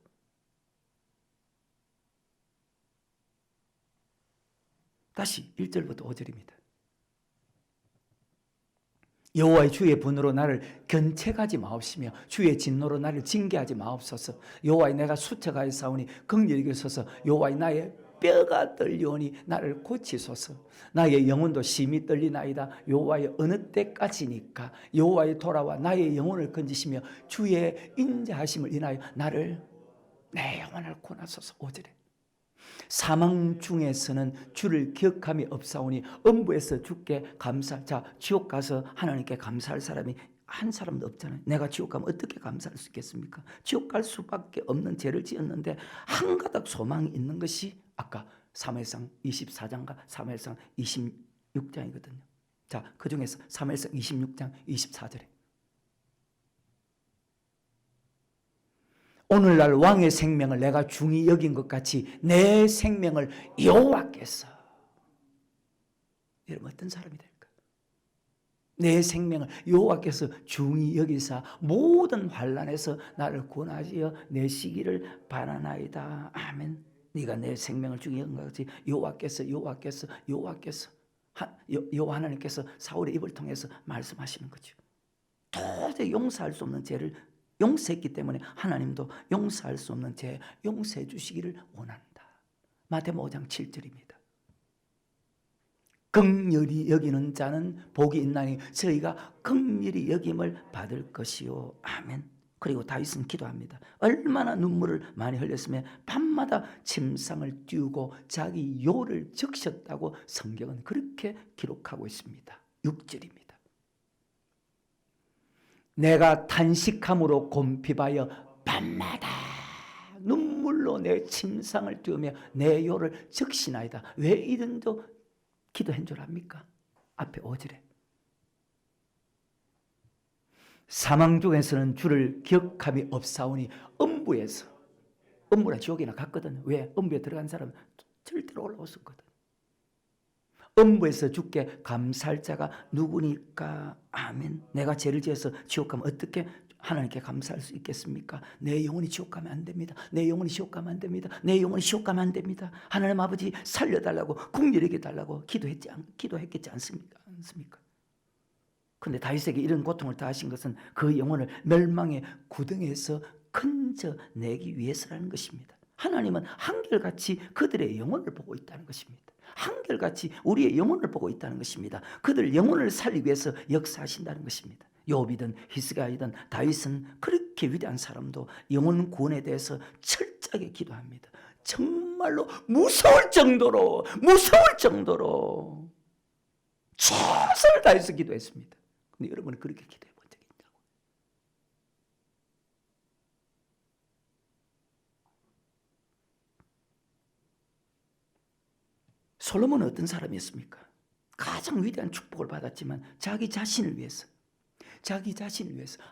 다시 1절부터 5절입니다. 여호와의 주의 분으로 나를 견책하지 마옵시며 주의 진노로 나를 징계하지 마옵소서. 여호와의 내가 수척하여 싸우니 긍휼히 여기소서. 여호와의 나의 뼈가 떨리오니 나를 고치소서. 나의 영혼도 심히 떨리나이다. 여호와의 어느 때까지니까. 여호와의 돌아와 나의 영혼을 건지시며 주의 인자하심을 인하여 나를 내 영혼을 구원하소서. 5절에 사망 중에서는 주를 기억함이 없사오니 음부에서 주께 감사. 자, 지옥 가서 하나님께 감사할 사람이 한 사람도 없잖아요. 내가 지옥 가면 어떻게 감사할 수 있겠습니까? 지옥 갈 수밖에 없는 죄를 지었는데 한 가닥 소망이 있는 것이 아까 사무엘상 24장과 사무엘상 26장이거든요. 자, 그 중에서 사무엘상 26장 24절에 오늘날 왕의 생명을 내가 중히 여긴 것 같이 내 생명을 여호와께서. 여러분 어떤 사람이 될까? 내 생명을 여호와께서 중히 여기사 모든 환난에서 나를 구원하시어 내시기를 바라나이다. 아멘. 네가 내 생명을 중히 여긴 것 같이 여호와께서 여호와 하나님께서 사울의 입을 통해서 말씀하시는 거죠. 도저히 용서할 수 없는 죄를 용서했기 때문에 하나님도 용서할 수 없는 죄 용서해 주시기를 원한다. 마태복음 5장 7절입니다. 긍휼히 여기는 자는 복이 있나니 저희가 긍휼히 여김을 받을 것이요. 아멘. 그리고 다윗은 기도합니다. 얼마나 눈물을 많이 흘렸으면 밤마다 침상을 띄우고 자기 요를 적셨다고 성경은 그렇게 기록하고 있습니다. 6절입니다. 내가 탄식함으로 곰핍하여 밤마다 눈물로 내 침상을 띄우며 내 요를 적시나이다. 왜 이런도 기도한 줄 압니까? 앞에 5절에 사망 중에서는 주를 기억함이 없사오니 음부에서, 음부나 지옥이나 갔거든요. 왜? 음부에 들어간 사람은 절대로 올라올 수 없거든. 음부에서 주께 감사할 자가 누구니까? 아멘. 내가 죄를 지어서 지옥 가면 어떻게 하나님께 감사할 수 있겠습니까? 내 영혼이 지옥 가면 안 됩니다. 내 영혼이 지옥 가면 안 됩니다. 내 영혼이 지옥 가면 안 됩니다. 하나님 아버지 살려달라고 긍휼히 여겨달라고 기도했겠지 않습니까? 그런데 다윗에게 이런 고통을 다하신 것은 그 영혼을 멸망의 구덩이에서 건져내기 위해서라는 것입니다. 하나님은 한결같이 그들의 영혼을 보고 있다는 것입니다. 한결같이 우리의 영혼을 보고 있다는 것입니다. 그들 영혼을 살리기 위해서 역사하신다는 것입니다. 욥이든 히스기야이든 다윗은 그렇게 위대한 사람도 영혼 구원에 대해서 철저하게 기도합니다. 정말로 무서울 정도로 최선을 다해서 기도했습니다. 근데 여러분은 그렇게 기도해 본 적이 있냐고? 솔로몬은 어떤 사람이었습니까? 가장 위대한 축복을 받았지만 자기 자신을 위해서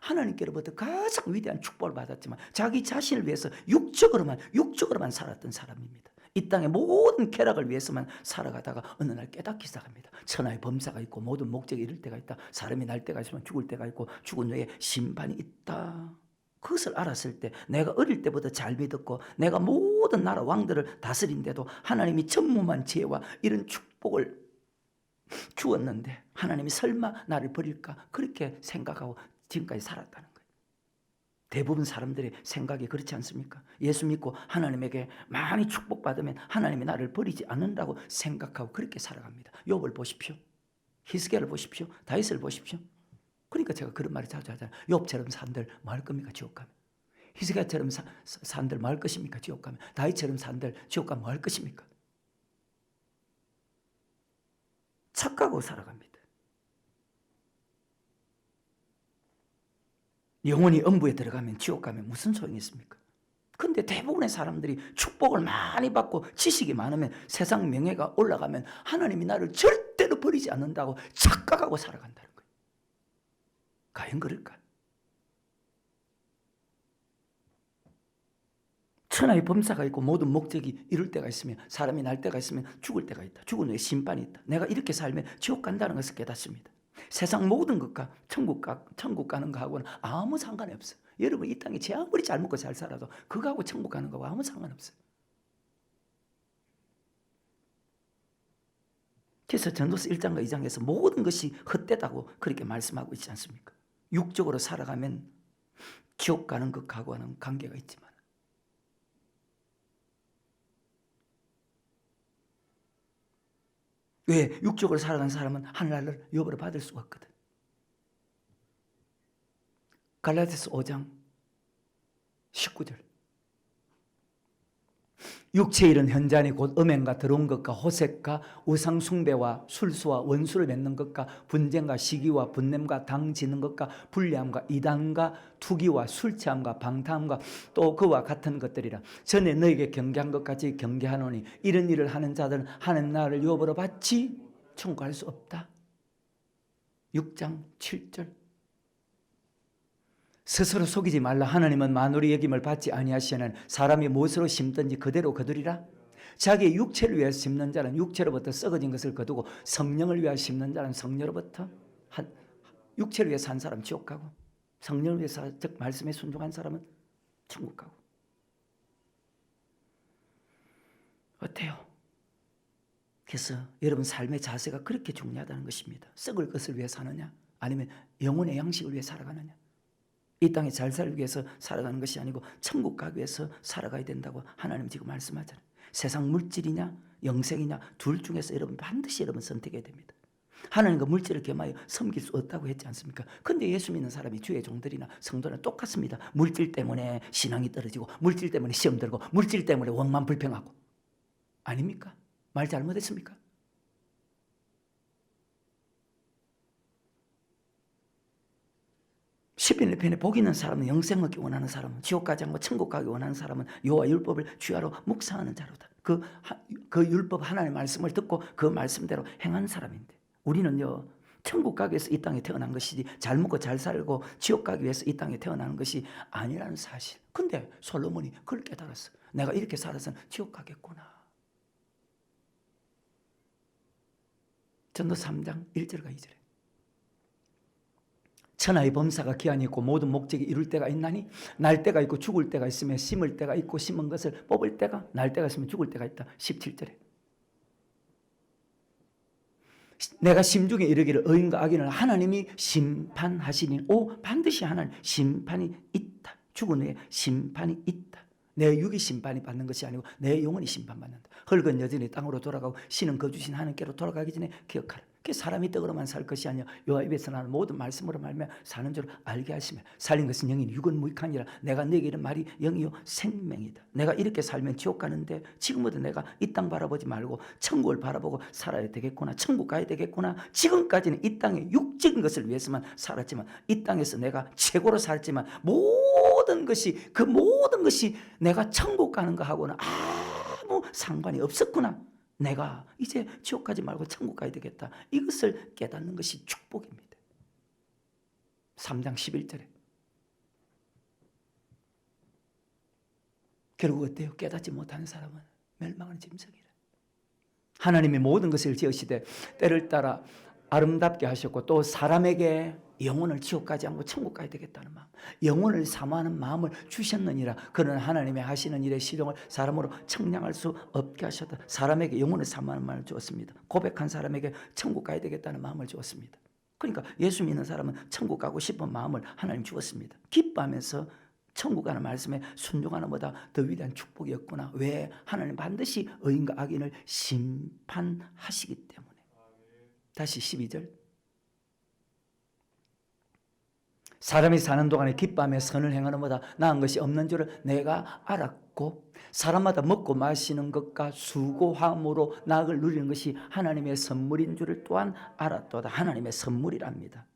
하나님께로부터 가장 위대한 축복을 받았지만 자기 자신을 위해서 육적으로만 살았던 사람입니다. 이 땅의 모든 쾌락을 위해서만 살아가다가 어느 날 깨닫기 시작합니다. 천하의 범사가 있고 모든 목적이 이를 때가 있다. 사람이 날 때가 있으면 죽을 때가 있고 죽은 후에 심판이 있다. 그것을 알았을 때 내가 어릴 때부터 잘 믿었고 내가 모든 나라 왕들을 다스린데도 하나님이 전무한 지혜와 이런 축복을 주었는데 하나님이 설마 나를 버릴까? 그렇게 생각하고 지금까지 살았다는 거예요. 대부분 사람들의 생각이 그렇지 않습니까? 예수 믿고 하나님에게 많이 축복받으면 하나님이 나를 버리지 않는다고 생각하고 그렇게 살아갑니다. 욥을 보십시오. 히스기야를 보십시오. 다윗을 보십시오. 그러니까 제가 그런 말을 자주 하잖아요. 욥처럼 산들 뭐 할 겁니까? 지옥 가면. 히스기야처럼 산들 뭐 할 것입니까? 지옥 가면. 다윗처럼 산들 지옥 가면 뭐 할 것입니까? 착각하고 살아갑니다. 영혼이 음부에 들어가면 지옥 가면 무슨 소용이 있습니까? 근데 대부분의 사람들이 축복을 많이 받고 지식이 많으면 세상 명예가 올라가면 하나님이 나를 절대로 버리지 않는다고 착각하고 살아간다는 거예요. 과연 그럴까? 천하의 범사가 있고 모든 목적이 이룰 때가 있으면 사람이 날 때가 있으면 죽을 때가 있다. 죽은 후에 심판이 있다. 내가 이렇게 살면 지옥 간다는 것을 깨닫습니다. 세상 모든 것과 천국 가는 거하고는 아무 상관이 없어요. 여러분 이 땅에 제 아무리 잘 먹고 잘 살아도 그거하고 천국 가는 거하고 아무 상관없어요. 그래서 전도서 1장과 2장에서 모든 것이 헛되다고 그렇게 말씀하고 있지 않습니까? 육적으로 살아가면 지옥 가는 것하고는 관계가 있지만 왜? 육적으로 살아가는 사람은 하늘나라를 여부를 받을 수가 없거든. 갈라디아서 5장 19절 육체의 일은 현잔이 곧 음행과 더러운 것과 호색과 우상 숭배와 술수와 원수를 맺는 것과 분쟁과 시기와 분냄과 당 지는 것과 불리함과 이단과 투기와 술 취함과 방탕함과 또 그와 같은 것들이라. 전에 너에게 경계한 것 같이 경계하노니 이런 일을 하는 자들은 하나님 나라를 유업으로 받지 천국할 수 없다. 6장 7절 스스로 속이지 말라. 하나님은 만물의 여김을 받지 아니하시는 사람이 무엇으로 심든지 그대로 거두리라. 자기의 육체를 위해 심는 자는 육체로부터 썩어진 것을 거두고 성령을 위해 심는 자는 성령으로부터 육체를 위해 산 사람 지옥 가고 성령을 위해서 즉 말씀에 순종한 사람은 천국 가고. 어때요? 그래서 여러분 삶의 자세가 그렇게 중요하다는 것입니다. 썩을 것을 위해 사느냐 아니면 영혼의 양식을 위해 살아가느냐. 이 땅에 잘 살기 위해서 살아가는 것이 아니고 천국 가기 위해서 살아가야 된다고 하나님 지금 말씀하잖아요. 세상 물질이냐 영생이냐 둘 중에서 여러분 반드시 여러분 선택해야 됩니다. 하나님과 물질을 겸하여 섬길 수 없다고 했지 않습니까? 근데 예수 믿는 사람이 주의 종들이나 성도는 똑같습니다. 물질 때문에 신앙이 떨어지고 물질 때문에 시험 들고 물질 때문에 원만 불평하고. 아닙니까? 말 잘못했습니까? 시편 1편에 복 있는 사람은 영생 얻기 원하는 사람은 지옥 가지 않고 천국 가기 원하는 사람은 여호와 율법을 주야로 묵상하는 자로다. 그 율법 하나님의 말씀을 듣고 그 말씀대로 행한 사람인데 우리는요 천국 가기 위해서 이 땅에 태어난 것이지 잘 먹고 잘 살고 지옥 가기 위해서 이 땅에 태어나는 것이 아니라는 사실. 근데 솔로몬이 그걸 깨달았어. 내가 이렇게 살아서는 지옥 가겠구나. 전도 3장 1절과 2절에 천하의 범사가 기한이 있고 모든 목적이 이룰 때가 있나니 날 때가 있고 죽을 때가 있으며 심을 때가 있고 심은 것을 뽑을 때가 날 때가 있으면 죽을 때가 있다. 17절에 내가 심중에 이르기를 의인과 악인을 하나님이 심판하시니 반드시 하나님 심판이 있다. 죽은 후에 심판이 있다. 내 육이 심판이 받는 것이 아니고 내 영혼이 심판받는다. 흙은 여전히 땅으로 돌아가고 신은 거주신 하나님께로 돌아가기 전에 기억하라. 그 사람이 떡으로만 살 것이 아니라 여호와 입에서 나는 모든 말씀으로 말며 사는 줄 알게 하시며 살린 것은 영이니 육은 무익하니라. 내가 네게 이른 말이 영이요 생명이다. 내가 이렇게 살면 지옥 가는데 지금부터 내가 이 땅 바라보지 말고 천국을 바라보고 살아야 되겠구나. 천국 가야 되겠구나. 지금까지는 이 땅의 육적인 것을 위해서만 살았지만 이 땅에서 내가 최고로 살지만 모든 것이 내가 천국 가는 거하고는 아무 상관이 없었구나. 내가 이제 지옥 가지 말고 천국 가야 되겠다. 이것을 깨닫는 것이 축복입니다. 3장 11절에 결국 어때요? 깨닫지 못하는 사람은 멸망하는 짐승이라. 하나님이 모든 것을 지으시되 때를 따라 아름답게 하셨고 또 사람에게 영혼을 지옥 가지 않고 천국 가야 되겠다는 마음, 영혼을 사모하는 마음을 주셨느니라. 그러나 하나님의 하시는 일의 시종을 사람으로 청량할 수 없게 하셨다. 사람에게 영혼을 사모하는 마음을 주었습니다. 고백한 사람에게 천국 가야 되겠다는 마음을 주었습니다. 그러니까 예수 믿는 사람은 천국 가고 싶은 마음을 하나님 주었습니다. 기뻐하면서 천국 가는 말씀에 순종하는 것보다 더 위대한 축복이었구나. 왜? 하나님 반드시 의인과 악인을 심판하시기 때문에. 다시 12절 사람이 사는 동안에 기뻐하며 선을 행하는 것보다 나은 것이 없는 줄을 내가 알았고 사람마다 먹고 마시는 것과 수고함으로 낙을 누리는 것이 하나님의 선물인 줄을 또한 알았도다. 하나님의 선물이랍니다.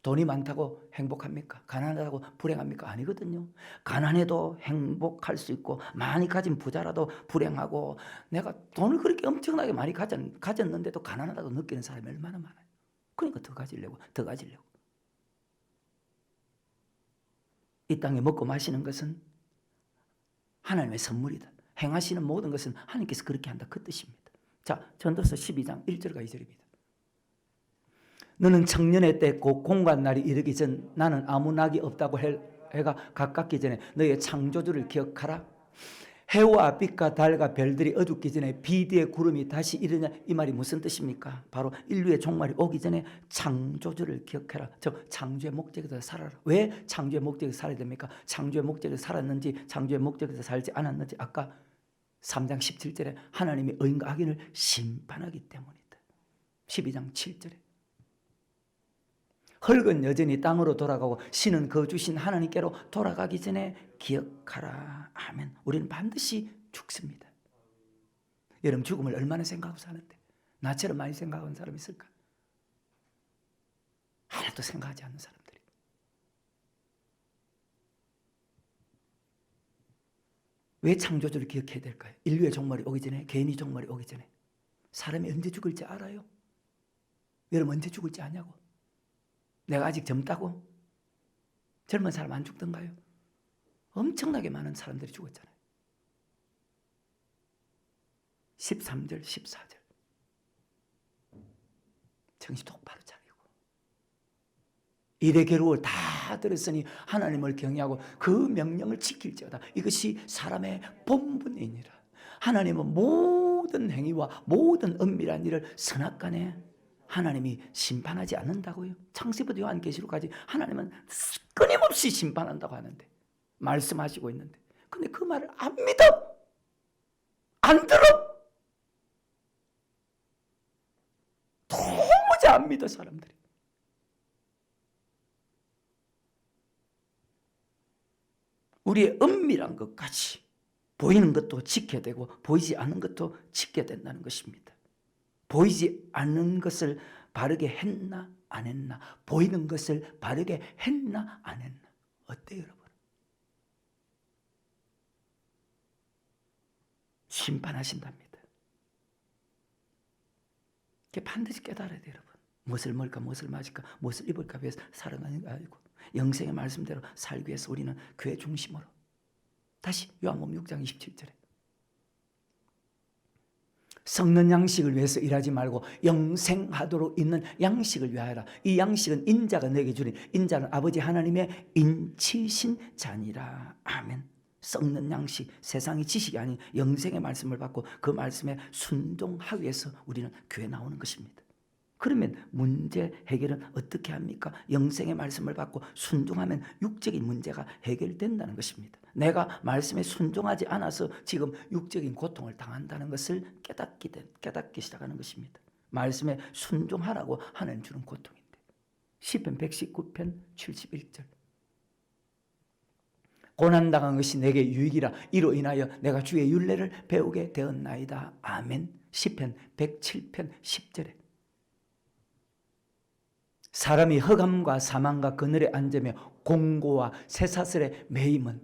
돈이 많다고 행복합니까? 가난하다고 불행합니까? 아니거든요. 가난해도 행복할 수 있고 많이 가진 부자라도 불행하고 내가 돈을 그렇게 엄청나게 많이 가졌는데도 가난하다고 느끼는 사람이 얼마나 많아요. 그러니까 더 가지려고. 이 땅에 먹고 마시는 것은 하나님의 선물이다. 행하시는 모든 것은 하나님께서 그렇게 한다. 그 뜻입니다. 자, 전도서 12장 1절과 2절입니다. 너는 청년의 때 곧 공관 날이 이르기 전 나는 아무 낙이 없다고 해가 가깝기 전에 너의 창조주를 기억하라. 해와 빛과 달과 별들이 어둡기 전에 비 뒤에 구름이 다시 이르냐, 이 말이 무슨 뜻입니까? 바로 인류의 종말이 오기 전에 창조주를 기억해라. 저 창조의 목적에서 살아라. 왜 창조의 목적에서 살아야 됩니까? 창조의 목적에서 살았는지 창조의 목적에서 살지 않았는지 아까 3장 17절에 하나님이 의인과 악인을 심판하기 때문이다. 12장 7절에 흙은 여전히 땅으로 돌아가고 신은 그 주신 하나님께로 돌아가기 전에 기억하라. 아멘. 우리는 반드시 죽습니다. 여러분 죽음을 얼마나 생각하고 사는데 나처럼 많이 생각하는 사람이 있을까? 하나도 생각하지 않는 사람들이. 왜 창조주를 기억해야 될까요? 인류의 종말이 오기 전에, 개인이 종말이 오기 전에. 사람이 언제 죽을지 알아요? 여러분 언제 죽을지 아냐고? 내가 아직 젊다고? 젊은 사람 안 죽던가요? 엄청나게 많은 사람들이 죽었잖아요. 13절, 14절. 정신 똑바로 차리고. 이래 괴로움을 다 들었으니 하나님을 경외하고 그 명령을 지킬지어다. 이것이 사람의 본분이니라. 하나님은 모든 행위와 모든 은밀한 일을 선악간에 하나님이 심판하지 않는다고요. 창세부터 요한계시록까지 하나님은 끊임없이 심판한다고 하는데 말씀하시고 있는데 근데 그 말을 안 믿어. 안 들어. 도무지 안 믿어 사람들이. 우리의 은밀한 것까지 보이는 것도 지켜야 되고 보이지 않는 것도 지켜야 된다는 것입니다. 보이지 않는 것을 바르게 했나 안 했나, 보이는 것을 바르게 했나 안 했나. 어때요 여러분? 심판하신답니다. 반드시 깨달아야 돼요 여러분. 무엇을 먹을까 무엇을 마실까 무엇을 입을까 위해서 살아가는 거 아니고 영생의 말씀대로 살기 위해서 우리는 그의 중심으로. 다시 요한복음 6장 27절에 썩는 양식을 위해서 일하지 말고 영생하도록 있는 양식을 위하여라. 이 양식은 인자가 내게 주니 인자는 아버지 하나님의 인치신 자니라. 아멘. 썩는 양식, 세상의 지식이 아닌 영생의 말씀을 받고 그 말씀에 순종하기 위해서 우리는 교회에 나오는 것입니다. 그러면 문제 해결은 어떻게 합니까? 영생의 말씀을 받고 순종하면 육적인 문제가 해결된다는 것입니다. 내가 말씀에 순종하지 않아서 지금 육적인 고통을 당한다는 것을 깨닫기 시작하는 것입니다. 말씀에 순종하라고 하나님 주는 고통인데. 시편 119편 71절 고난당한 것이 내게 유익이라 이로 인하여 내가 주의 율례를 배우게 되었나이다. 아멘. 시편 107편 10절에 사람이 흑암과 사망과 그늘에 앉으며 공고와 쇠사슬에 매임은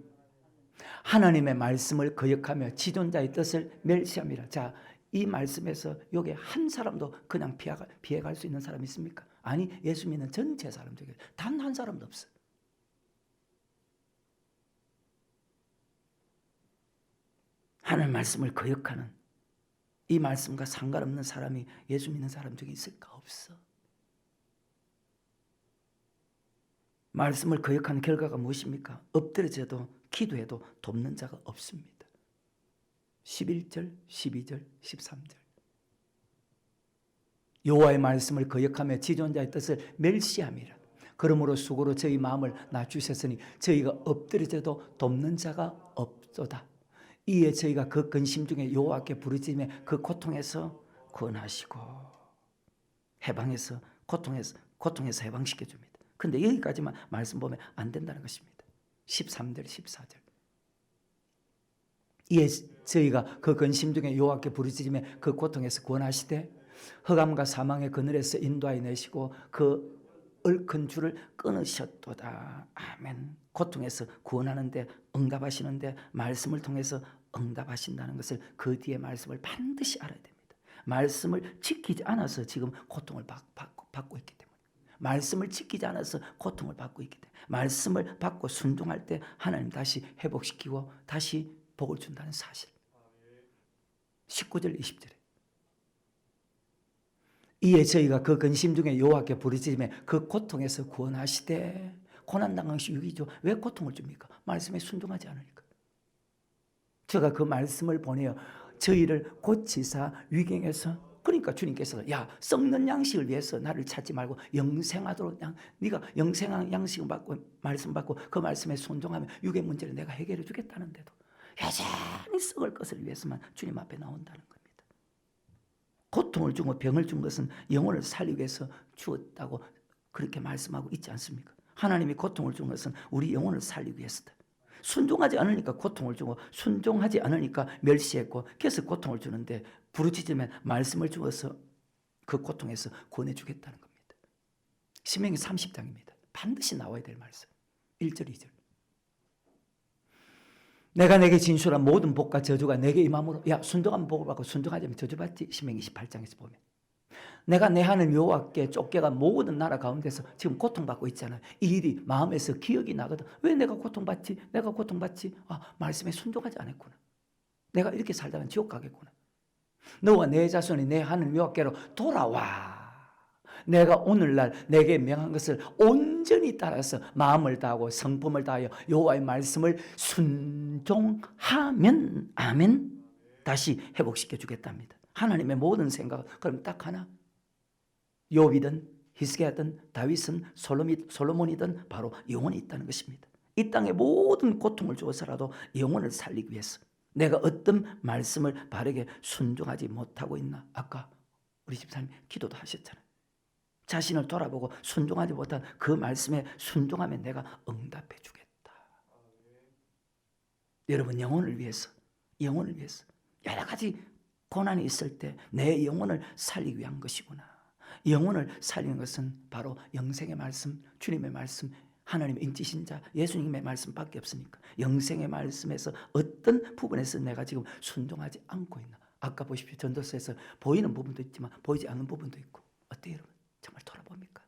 하나님의 말씀을 거역하며 지존자의 뜻을 멸시함이라. 자, 이 말씀에서 여기 한 사람도 그냥 피해갈 수 있는 사람이 있습니까? 아니, 예수 믿는 전체 사람 중에 단 한 사람도 없어. 하나님의 말씀을 거역하는 이 말씀과 상관없는 사람이 예수 믿는 사람 중에 있을까? 없어. 말씀을 거역하는 결과가 무엇입니까? 엎드려져도 기도해도 돕는 자가 없습니다. 11절, 12절, 13절 여호와의 말씀을 거역하며 지존자의 뜻을 멸시함이라. 그러므로 수고로 저희 마음을 낮추셨으니 저희가 엎드려져도 돕는 자가 없도다. 이에 저희가 그 근심 중에 여호와께 부르짖으며 그 고통에서 구원하시고 해방해서 고통에서 해방시켜 줍니다. 근데 여기까지만 말씀 보면 안 된다는 것입니다. 13절 14절 이에 저희가 그 근심 중에 여호와께 부르짖으며 그 고통에서 구원하시되 흑암과 사망의 그늘에서 인도하여 내시고 그 얽힌 줄을 끊으셨도다. 아멘. 고통에서 구원하는데 응답하시는데 말씀을 통해서 응답하신다는 것을 그 뒤에 말씀을 반드시 알아야 됩니다. 말씀을 지키지 않아서 지금 고통을 받고 있기 때문에, 말씀을 지키지 않아서 고통을 받고 있기 때문에, 말씀을 받고 순종할 때 하나님 다시 회복시키고 다시 복을 준다는 사실. 19절 20절에 이에 저희가 그 근심 중에 여호와께 부르짖으며 그 고통에서 구원하시되. 고난당한 것이 유기죠. 왜 고통을 줍니까? 말씀에 순종하지 않으니까. 제가 그 말씀을 보내어 저희를 고치사 위경에서, 그러니까 주님께서 야, 썩는 양식을 위해서 나를 찾지 말고 영생하도록, 네가 영생한 양식을 받고 말씀 받고 그 말씀에 순종하면 유괴 문제를 내가 해결해 주겠다는데도 여전히 썩을 것을 위해서만 주님 앞에 나온다는 겁니다. 고통을 주고 병을 준 것은 영혼을 살리기 위해서 주었다고 그렇게 말씀하고 있지 않습니까? 하나님이 고통을 준 것은 우리 영혼을 살리기 위해서다. 순종하지 않으니까 고통을 주고 순종하지 않으니까 멸시했고, 그래서 고통을 주는데 부르짖으면 말씀을 주어서 그 고통에서 구원해주겠다는 겁니다. 신명기 30장입니다. 반드시 나와야 될 말씀. 1절 2절. 내가 내게 진술한 모든 복과 저주가 내게 임함으로, 야, 순종하면 복을 받고 순종하지 않으면 저주받지. 신명기 28장에서 보면 내가 내 하나님 여호와께 쫓겨간 모든 나라 가운데서 지금 고통받고 있잖아요. 이 일이 마음에서 기억이 나거든. 왜 내가 고통받지? 내가 고통받지? 아, 말씀에 순종하지 않았구나. 내가 이렇게 살다간 지옥 가겠구나. 너와 내 자손이 내 하나님 여호와께로 돌아와. 내가 오늘날 내게 명한 것을 온전히 따라서 마음을 다하고 성품을 다하여 여호와의 말씀을 순종하면, 아멘, 다시 회복시켜 주겠답니다. 하나님의 모든 생각은 그럼 딱 하나, 욥이든 히스기야든 다윗은 솔로몬이든 바로 영혼이 있다는 것입니다. 이 땅의 모든 고통을 주어서라도 영혼을 살리기 위해서 내가 어떤 말씀을 바르게 순종하지 못하고 있나. 아까 우리 집사님 기도도 하셨잖아요. 자신을 돌아보고 순종하지 못한 그 말씀에 순종하면 내가 응답해 주겠다. 여러분, 영혼을 위해서 여러 가지 고난이 있을 때 내 영혼을 살리기 위한 것이구나. 영혼을 살리는 것은 바로 영생의 말씀, 주님의 말씀, 하나님의 인치신 자 예수님의 말씀밖에 없으니까 영생의 말씀에서 어떤 부분에서 내가 지금 순종하지 않고 있나. 아까 보십시오. 전도서에서 보이는 부분도 있지만 보이지 않는 부분도 있고. 어때요 여러분? 정말 돌아봅니까?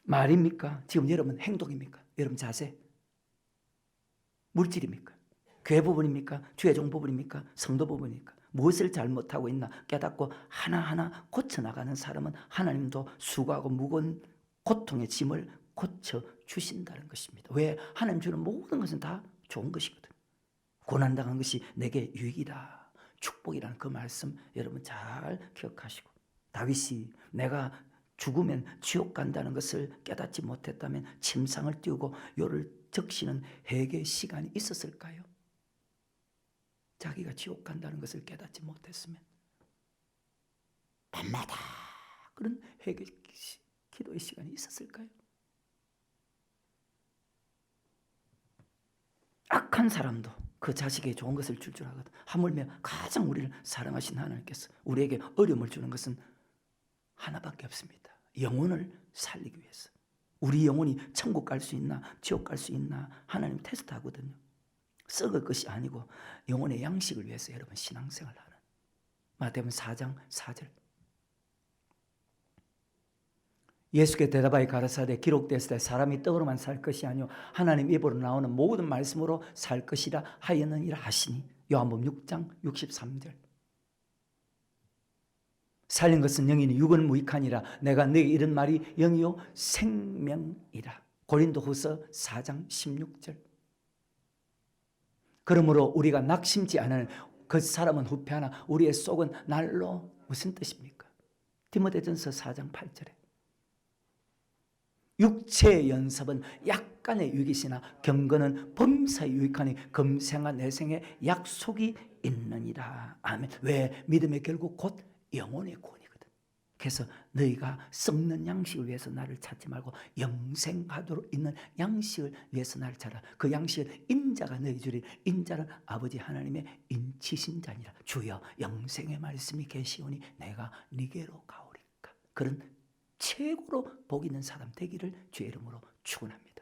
말입니까? 지금 여러분 행동입니까? 여러분 자세? 물질입니까? 교회 부분입니까? 주의종 부분입니까? 성도 부분입니까? 무엇을 잘못하고 있나 깨닫고 하나하나 고쳐나가는 사람은 하나님도 수고하고 무거운 고통의 짐을 고쳐주신다는 것입니다. 왜? 하나님 주는 모든 것은 다 좋은 것이거든. 고난당한 것이 내게 유익이다, 축복이라는 그 말씀 여러분 잘 기억하시고, 다윗이 내가 죽으면 지옥 간다는 것을 깨닫지 못했다면 침상을 띄우고 요를 적시는 회개 시간이 있었을까요? 자기가 지옥 간다는 것을 깨닫지 못했으면 밤마다 그런 회개 기도의 시간이 있었을까요? 악한 사람도 그 자식에게 좋은 것을 줄 알거든. 하물며 가장 우리를 사랑하신 하나님께서 우리에게 어려움을 주는 것은 하나밖에 없습니다. 영혼을 살리기 위해서. 우리 영혼이 천국 갈 수 있나 지옥 갈 수 있나 하나님 테스트하거든요. 썩을 것이 아니고 영혼의 양식을 위해서 여러분 신앙생활을 하는. 마태복음 4장 4절. 예수께 대답하여 가라사대 기록되었을 때 사람이 떡으로만 살 것이 아니요 하나님 입으로 나오는 모든 말씀으로 살 것이라 하였느니라 하시니. 요한복음 6장 63절. 살린 것은 영이니 육은 무익하니라. 내가 너에게 이런 말이 영이요 생명이라. 고린도후서 4장 16절. 그러므로 우리가 낙심치 않은 그 사람은 후패하나 우리의 속은 날로. 무슨 뜻입니까? 디모데전서 4장 8절에 육체의 연습은 약간의 유익이시나 경건은 범사에 유익하니 금생과 내생에 약속이 있느니라. 아멘. 왜? 믿음의 결국 곧 영혼의 구원이거든. 계속해서 너희가 썩는 양식을 위해서 나를 찾지 말고 영생하도록 있는 양식을 위해서 나를 찾아. 그 양식은 인자가 너희 주리. 인자는 아버지 하나님의 인치신 자니라. 주여 영생의 말씀이 계시오니 내가 네게로 가오리까. 그런 최고로 복 있는 사람 되기를 주의 이름으로 축원합니다.